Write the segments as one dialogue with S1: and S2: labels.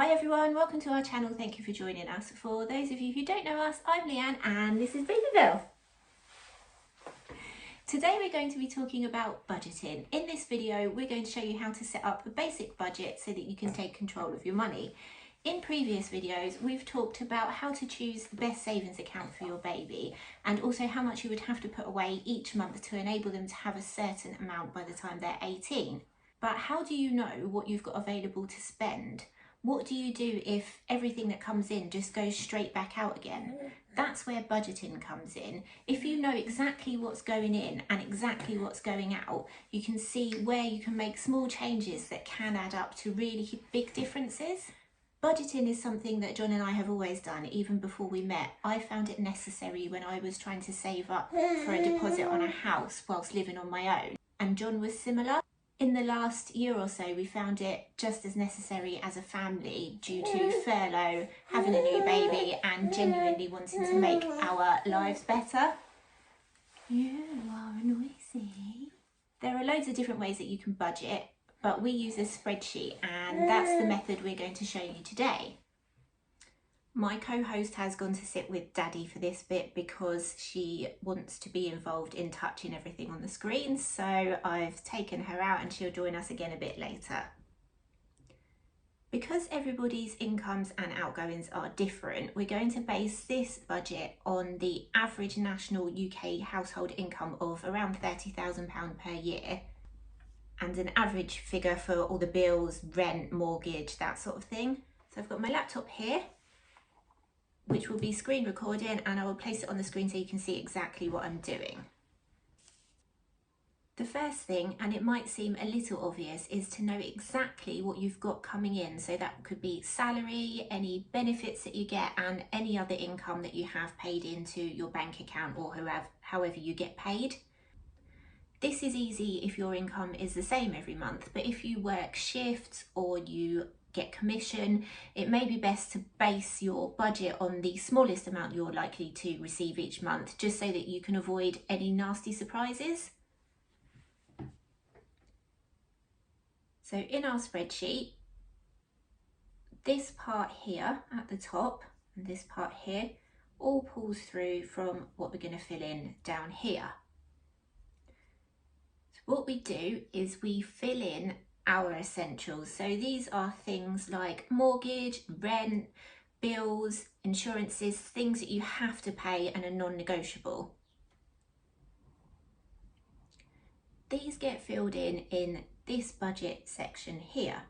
S1: Hi everyone, welcome to our channel. Thank you for joining us. For those of you who don't know us, I'm Leanne and this is Babybel. Today we're going to be talking about budgeting. In this video, we're going to show you how to set up a basic budget so that you can take control of your money. In previous videos, we've talked about how to choose the best savings account for your baby and also how much you would have to put away each month to enable them to have a certain amount by the time they're 18. But how do you know what you've got available to spend? What do you do if everything that comes in just goes straight back out again? That's where budgeting comes in. If you know exactly what's going in and exactly what's going out, you can see where you can make small changes that can add up to really big differences. Budgeting is something that John and I have always done, even before we met. I found it necessary when I was trying to save up for a deposit on a house whilst living on my own. And John was similar. In the last year or so, we found it just as necessary as a family due to furlough, having a new baby and genuinely wanting to make our lives better. You are noisy. There are loads of different ways that you can budget, but we use a spreadsheet and that's the method we're going to show you today. My co-host has gone to sit with Daddy for this bit because she wants to be involved in touching everything on the screen, so I've taken her out and she'll join us again a bit later. Because everybody's incomes and outgoings are different, we're going to base this budget on the average national UK household income of around £30,000 per year and an average figure for all the bills, rent, mortgage, that sort of thing. So I've got my laptop here, which will be screen recording, and I will place it on the screen so you can see exactly what I'm doing. The first thing, and it might seem a little obvious, is to know exactly what you've got coming in. So that could be salary, any benefits that you get, and any other income that you have paid into your bank account or however you get paid. This is easy if your income is the same every month, but if you work shifts or you get commission, it may be best to base your budget on the smallest amount you're likely to receive each month, just so that you can avoid any nasty surprises. So in our spreadsheet, this part here at the top and this part here all pulls through from what we're going to fill in down here. So what we do is we fill in our essentials. So these are things like mortgage, rent, bills, insurances, things that you have to pay and are non-negotiable. These get filled in this budget section here.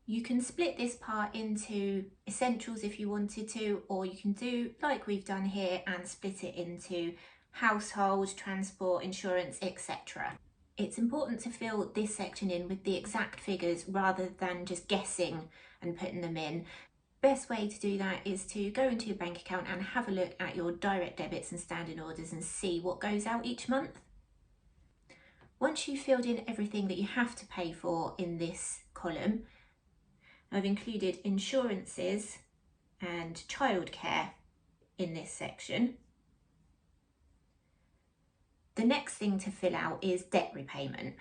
S1: You can split this part into essentials if you wanted to, or you can do like we've done here and split it into household, transport, insurance, etc. It's important to fill this section in with the exact figures rather than just guessing and putting them in. Best way to do that is to go into your bank account and have a look at your direct debits and standing orders and see what goes out each month. Once you've filled in everything that you have to pay for in this column, I've included insurances and childcare in this section. The next thing to fill out is debt repayment.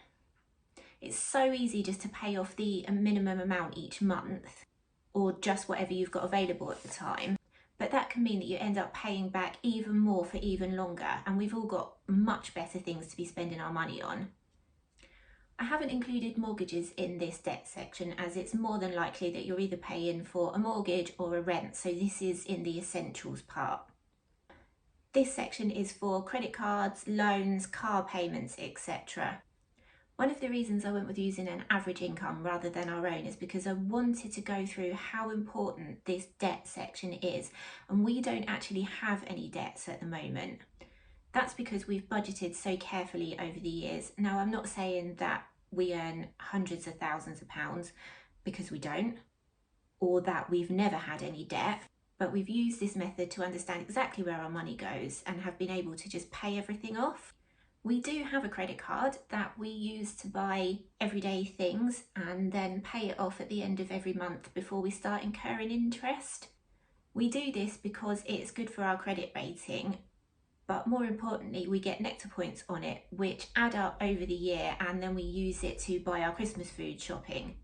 S1: It's so easy just to pay off the minimum amount each month or just whatever you've got available at the time, but that can mean that you end up paying back even more for even longer, and we've all got much better things to be spending our money on. I haven't included mortgages in this debt section as it's more than likely that you're either paying for a mortgage or a rent, so this is in the essentials part. This section is for credit cards, loans, car payments, etc. One of the reasons I went with using an average income rather than our own is because I wanted to go through how important this debt section is, and we don't actually have any debts at the moment. That's because we've budgeted so carefully over the years. Now, I'm not saying that we earn hundreds of thousands of pounds, because we don't, or that we've never had any debt. But we've used this method to understand exactly where our money goes and have been able to just pay everything off. We do have a credit card that we use to buy everyday things and then pay it off at the end of every month before we start incurring interest. We do this because it's good for our credit rating, but more importantly, we get nectar points on it, which add up over the year, and then we use it to buy our Christmas food shopping.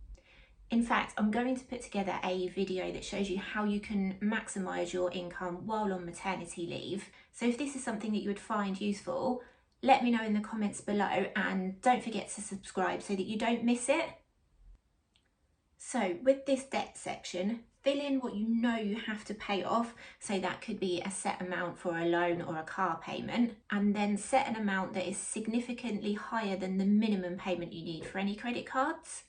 S1: In fact, I'm going to put together a video that shows you how you can maximise your income while on maternity leave. So if this is something that you would find useful, let me know in the comments below, and don't forget to subscribe so that you don't miss it. So with this debt section, fill in what you know you have to pay off. So that could be a set amount for a loan or a car payment, and then set an amount that is significantly higher than the minimum payment you need for any credit cards.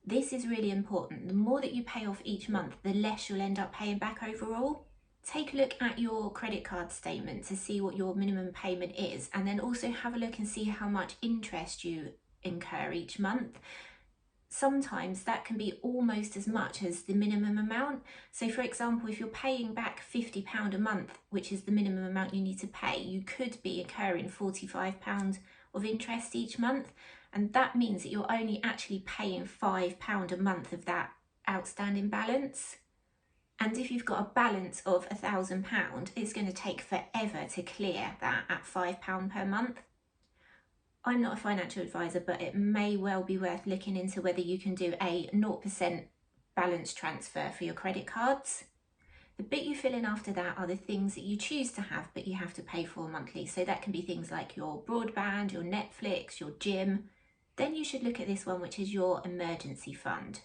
S1: This is really important. The more that you pay off each month, the less you'll end up paying back overall. Take a look at your credit card statement to see what your minimum payment is, and then also have a look and see how much interest you incur each month. Sometimes that can be almost as much as the minimum amount. So for example, if you're paying back £50 a month, which is the minimum amount you need to pay, you could be incurring £45 of interest each month. And that means that you're only actually paying £5 a month of that outstanding balance. And if you've got a balance of £1,000, it's going to take forever to clear that at £5 per month. I'm not a financial advisor, but it may well be worth looking into whether you can do a 0% balance transfer for your credit cards. The bit you fill in after that are the things that you choose to have but you have to pay for monthly. So that can be things like your broadband, your Netflix, your gym. Then you should look at this one, which is your emergency fund.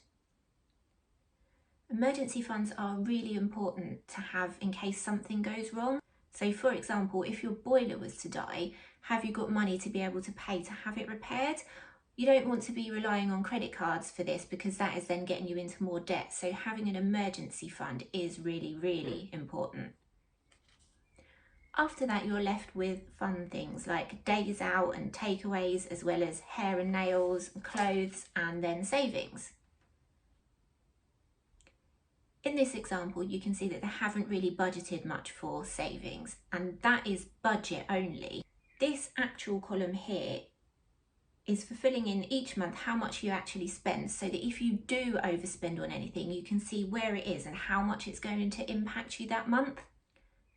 S1: Emergency funds are really important to have in case something goes wrong. So for example, if your boiler was to die, have you got money to be able to pay to have it repaired? You don't want to be relying on credit cards for this, because that is then getting you into more debt. So having an emergency fund is really, really important. After that, you're left with fun things like days out and takeaways, as well as hair and nails, and clothes, and then savings. In this example, you can see that they haven't really budgeted much for savings, and that is budget only. This actual column here is for filling in each month how much you actually spend, so that if you do overspend on anything, you can see where it is and how much it's going to impact you that month.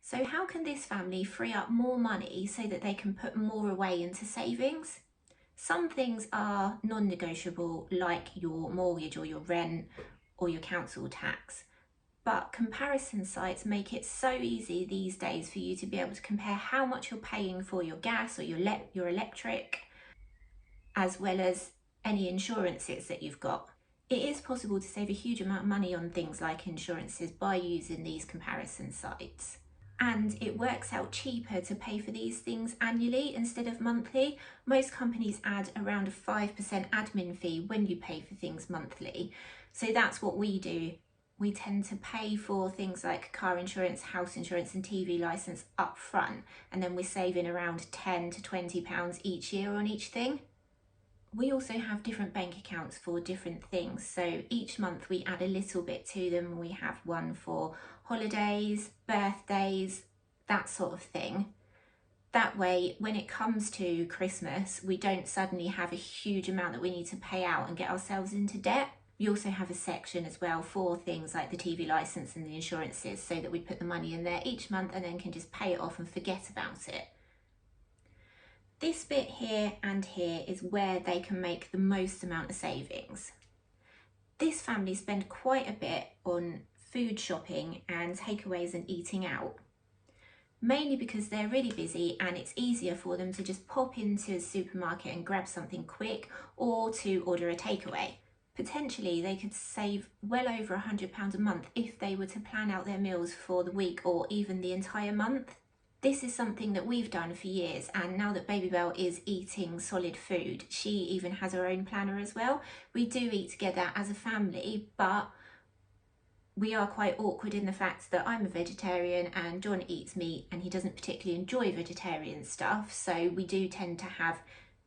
S1: So how can this family free up more money so that they can put more away into savings? Some things are non-negotiable, like your mortgage or your rent or your council tax. But comparison sites make it so easy these days for you to be able to compare how much you're paying for your gas or your electric, as well as any insurances that you've got. It is possible to save a huge amount of money on things like insurances by using these comparison sites. And it works out cheaper to pay for these things annually instead of monthly. Most companies add around a 5% admin fee when you pay for things monthly. So that's what we do. We tend to pay for things like car insurance, house insurance and TV licence up front, and then we're saving around £10 to £20 each year on each thing. We also have different bank accounts for different things, so each month we add a little bit to them. We have one for holidays, birthdays, that sort of thing. That way, when it comes to Christmas, we don't suddenly have a huge amount that we need to pay out and get ourselves into debt. We also have a section as well for things like the TV licence and the insurances, so that we put the money in there each month and then can just pay it off and forget about it. This bit here and here is where they can make the most amount of savings. This family spend quite a bit on food shopping and takeaways and eating out, mainly because they're really busy and it's easier for them to just pop into a supermarket and grab something quick, or to order a takeaway. Potentially they could save well over £100 a month if they were to plan out their meals for the week or even the entire month. This is something that we've done for years, and now that Babybel is eating solid food, she even has her own planner as well. We do eat together as a family, but we are quite awkward in the fact that I'm a vegetarian and John eats meat and he doesn't particularly enjoy vegetarian stuff, so we do tend to have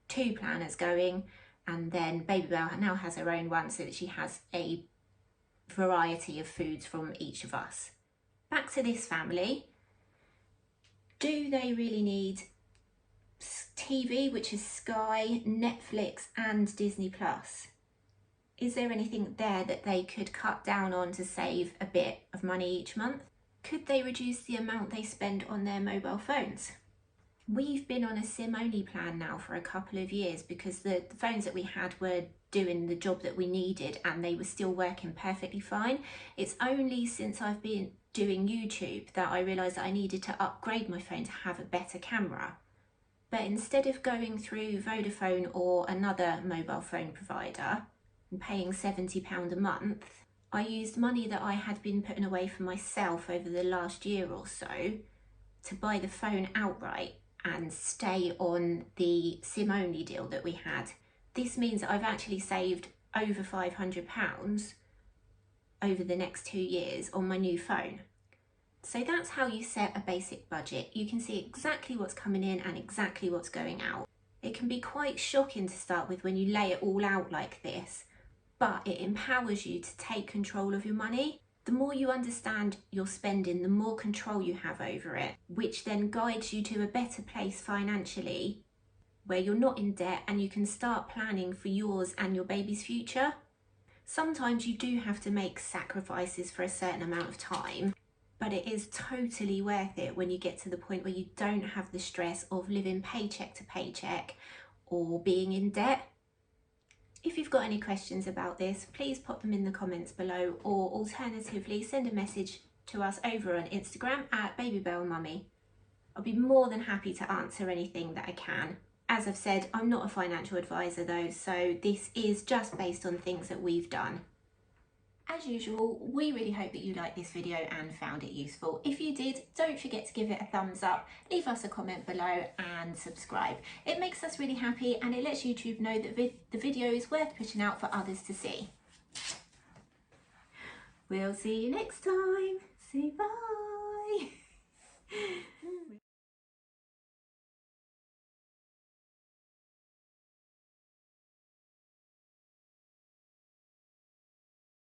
S1: two planners going. And then Babybel now has her own one, so that she has a variety of foods from each of us. Back to this family. Do they really need TV, which is Sky, Netflix and Disney Plus? Is there anything there that they could cut down on to save a bit of money each month? Could they reduce the amount they spend on their mobile phones? We've been on a SIM only plan now for a couple of years because the phones that we had were doing the job that we needed and they were still working perfectly fine. It's only since I've been doing YouTube that I realised that I needed to upgrade my phone to have a better camera. But instead of going through Vodafone or another mobile phone provider and paying £70 a month, I used money that I had been putting away for myself over the last year or so to buy the phone outright and stay on the SIM only deal that we had. This means that I've actually saved over £500 over the next 2 years on my new phone. So that's how you set a basic budget. You can see exactly what's coming in and exactly what's going out. It can be quite shocking to start with when you lay it all out like this, but it empowers you to take control of your money. The more you understand your spending, the more control you have over it, which then guides you to a better place financially, where you're not in debt and you can start planning for yours and your baby's future. Sometimes you do have to make sacrifices for a certain amount of time, but it is totally worth it when you get to the point where you don't have the stress of living paycheck to paycheck or being in debt. If you've got any questions about this, please pop them in the comments below, or alternatively send a message to us over on Instagram at Babybel and Mummy. I'll be more than happy to answer anything that I can. As I've said, I'm not a financial advisor though, so this is just based on things that we've done. As usual, we really hope that you liked this video and found it useful. If you did, don't forget to give it a thumbs up, leave us a comment below and subscribe. It makes us really happy and it lets YouTube know that the video is worth pushing out for others to see. We'll see you next time. Say bye.